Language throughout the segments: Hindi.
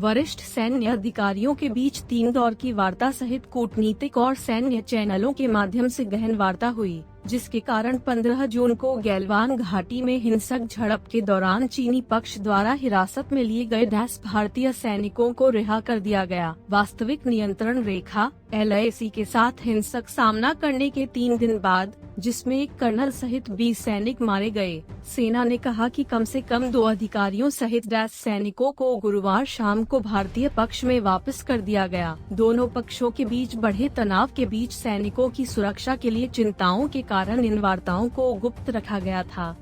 वरिष्ठ सैन्य अधिकारियों के बीच 3 दौर की वार्ता सहित कूटनीतिक और सैन्य चैनलों के माध्यम से गहन वार्ता हुई, जिसके कारण 15 जून को गैलवान घाटी में हिंसक झड़प के दौरान चीनी पक्ष द्वारा हिरासत में लिए गए 10 भारतीय सैनिकों को रिहा कर दिया गया। वास्तविक नियंत्रण रेखा LAC के साथ हिंसक सामना करने के 3 दिन बाद, जिसमें एक कर्नल सहित 20 सैनिक मारे गए, सेना ने कहा कि कम से कम 2 अधिकारियों सहित 10 सैनिकों को गुरुवार शाम को भारतीय पक्ष में वापस कर दिया गया। दोनों पक्षों के बीच बढ़े तनाव के बीच सैनिकों की सुरक्षा के लिए चिंताओं के कारण इन वार्ताओं को गुप्त रखा गया था।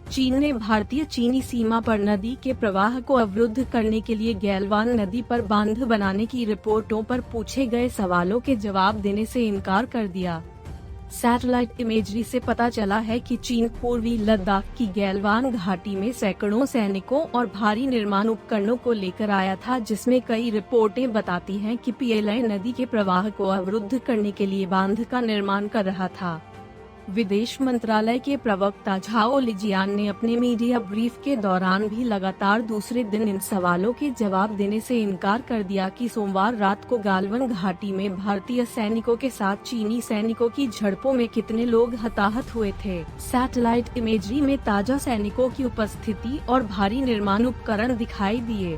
चीन ने भारतीय चीनी सीमा पर नदी के प्रवाह को अवरुद्ध करने के लिए गैलवान नदी पर बांध बनाने की रिपोर्टों पर पूछे गए सवालों के जवाब देने से इनकार कर दिया। सैटेलाइट इमेजरी से पता चला है कि चीन पूर्वी लद्दाख की गैलवान घाटी में सैकड़ों सैनिकों और भारी निर्माण उपकरणों को लेकर आया था, जिसमें कई रिपोर्टें बताती हैं कि PLA नदी के प्रवाह को अवरुद्ध करने के लिए बांध का निर्माण कर रहा था। विदेश मंत्रालय के प्रवक्ता झाओ लिजियान ने अपने मीडिया ब्रीफ के दौरान भी लगातार दूसरे दिन इन सवालों के जवाब देने से इनकार कर दिया कि सोमवार रात को गालवन घाटी में भारतीय सैनिकों के साथ चीनी सैनिकों की झड़पों में कितने लोग हताहत हुए थे। सैटेलाइट इमेजरी में ताजा सैनिकों की उपस्थिति और भारी निर्माण उपकरण दिखाई दिए।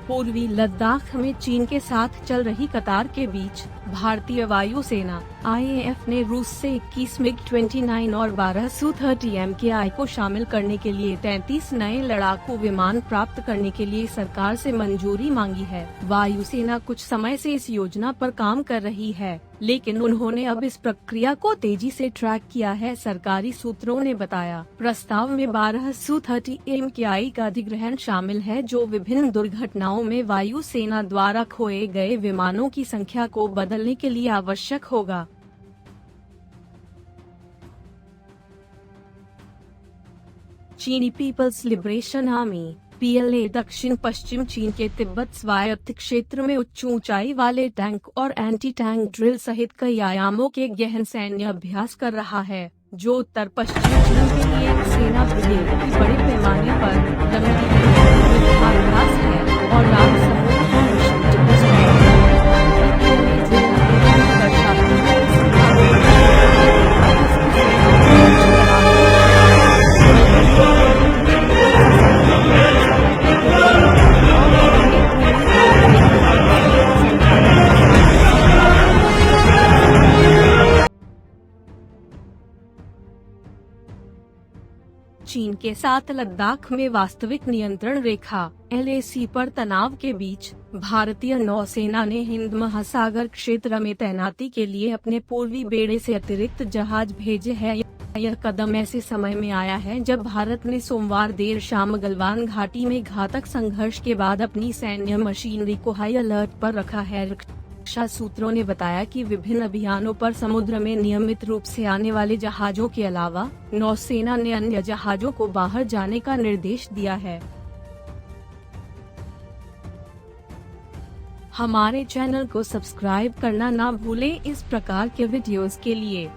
पूर्वी लद्दाख में चीन के साथ चल रही कतार के बीच भारतीय वायुसेना IAF ने रूस से 21 MiG-29 और 12 Su-30 MKI को शामिल करने के लिए 33 नए लड़ाकू विमान प्राप्त करने के लिए सरकार से मंजूरी मांगी है। वायुसेना कुछ समय से इस योजना पर काम कर रही है, लेकिन उन्होंने अब इस प्रक्रिया को तेजी से ट्रैक किया है, सरकारी सूत्रों ने बताया। प्रस्ताव में 12 Su-30 MKI का अधिग्रहण शामिल है, जो विभिन्न दुर्घटनाओं में वायुसेना द्वारा खोए गए विमानों की संख्या को बदलने के लिए आवश्यक होगा। चीनी पीपल्स लिबरेशन आर्मी PLA दक्षिण पश्चिम चीन के तिब्बत स्वायत्त क्षेत्र में उच्च ऊंचाई वाले टैंक और एंटी टैंक ड्रिल सहित कई आयामों के गहन सैन्य अभ्यास कर रहा है, जो उत्तर पश्चिम चीन के लिए एक सेना ब्रिगेड की बड़े पैमाने पर लंबी युद्धाभ्यास है और लाल समुद्र का मिशन चीन के साथ लद्दाख में वास्तविक नियंत्रण रेखा LAC पर तनाव के बीच भारतीय नौसेना ने हिंद महासागर क्षेत्र में तैनाती के लिए अपने पूर्वी बेड़े से अतिरिक्त जहाज भेजे हैं। यह कदम ऐसे समय में आया है जब भारत ने सोमवार देर शाम गलवान घाटी में घातक संघर्ष के बाद अपनी सैन्य मशीनरी को हाई अलर्ट पर रखा है। रक्षा सूत्रों ने बताया कि विभिन्न अभियानों पर समुद्र में नियमित रूप से आने वाले जहाजों के अलावा नौसेना ने अन्य जहाजों को बाहर जाने का निर्देश दिया है। हमारे चैनल को सब्सक्राइब करना ना भूलें इस प्रकार के वीडियोस के लिए।